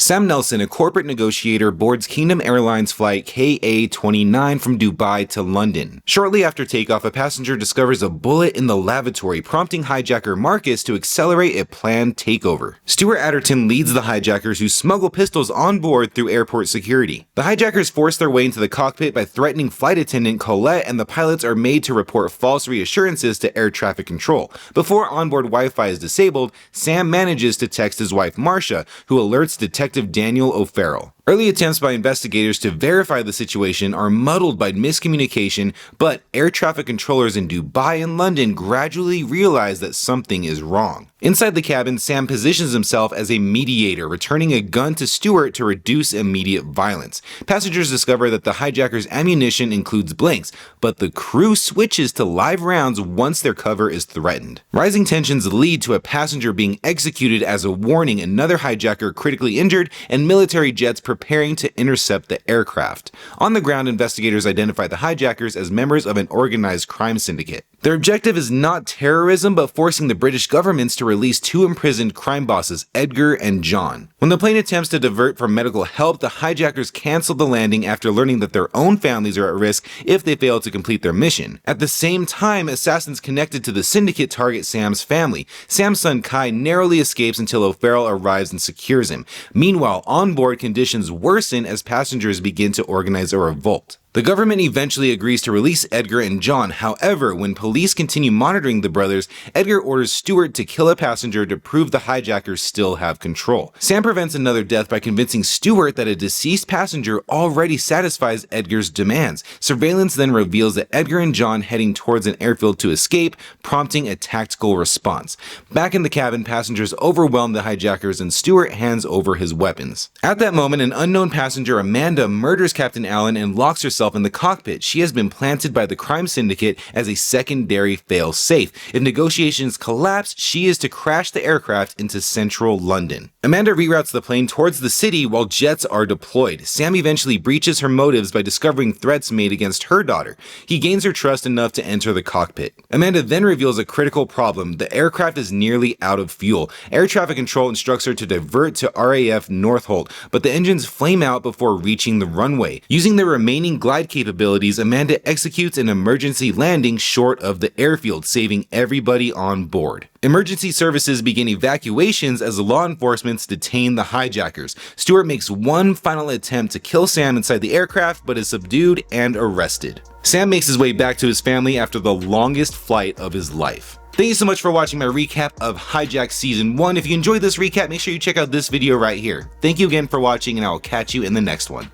Sam Nelson, a corporate negotiator, boards Kingdom Airlines Flight KA29 from Dubai to London. Shortly after takeoff, a passenger discovers a bullet in the lavatory, prompting hijacker Marcus to accelerate a planned takeover. Stuart Adderton leads the hijackers, who smuggle pistols on board through airport security. The hijackers force their way into the cockpit by threatening flight attendant Colette, and the pilots are made to report false reassurances to air traffic control. Before onboard Wi-Fi is disabled, Sam manages to text his wife Marcia, who alerts Detective Daniel O'Farrell. Early attempts by investigators to verify the situation are muddled by miscommunication, but air traffic controllers in Dubai and London gradually realize that something is wrong. Inside the cabin, Sam positions himself as a mediator, returning a gun to Stuart to reduce immediate violence. Passengers discover that the hijackers' ammunition includes blanks, but the crew switches to live rounds once their cover is threatened. Rising tensions lead to a passenger being executed as a warning, another hijacker critically injured, and military jets preparing to intercept the aircraft. On the ground, investigators identify the hijackers as members of an organized crime syndicate. Their objective is not terrorism, but forcing the British governments to release two imprisoned crime bosses, Edgar and John. When the plane attempts to divert for medical help, the hijackers cancel the landing after learning that their own families are at risk if they fail to complete their mission. At the same time, assassins connected to the syndicate target Sam's family. Sam's son Kai narrowly escapes until O'Farrell arrives and secures him. Meanwhile, onboard conditions worsen as passengers begin to organize a revolt. The government eventually agrees to release Edgar and John. However, when police continue monitoring the brothers, Edgar orders Stuart to kill a passenger to prove the hijackers still have control. Sam prevents another death by convincing Stuart that a deceased passenger already satisfies Edgar's demands. Surveillance then reveals that Edgar and John heading towards an airfield to escape, prompting a tactical response. Back in the cabin, passengers overwhelm the hijackers and Stuart hands over his weapons. At that moment, an unknown passenger, Amanda, murders Captain Allen and locks herself in the cockpit. She has been planted by the crime syndicate as a secondary fail-safe. If negotiations collapse, she is to crash the aircraft into central London. Amanda reroutes the plane towards the city while jets are deployed. Sam eventually breaches her motives by discovering threats made against her daughter. He gains her trust enough to enter the cockpit. Amanda then reveals a critical problem. The aircraft is nearly out of fuel. Air traffic control instructs her to divert to RAF Northolt, but the engines flame out before reaching the runway. Using the remaining glide capabilities, Amanda executes an emergency landing short of the airfield, saving everybody on board. Emergency services begin evacuations as law enforcement detain the hijackers. Stuart makes one final attempt to kill Sam inside the aircraft, but is subdued and arrested. Sam makes his way back to his family after the longest flight of his life. Thank you so much for watching my recap of Hijack Season 1. If you enjoyed this recap, make sure you check out this video right here. Thank you again for watching, and I will catch you in the next one.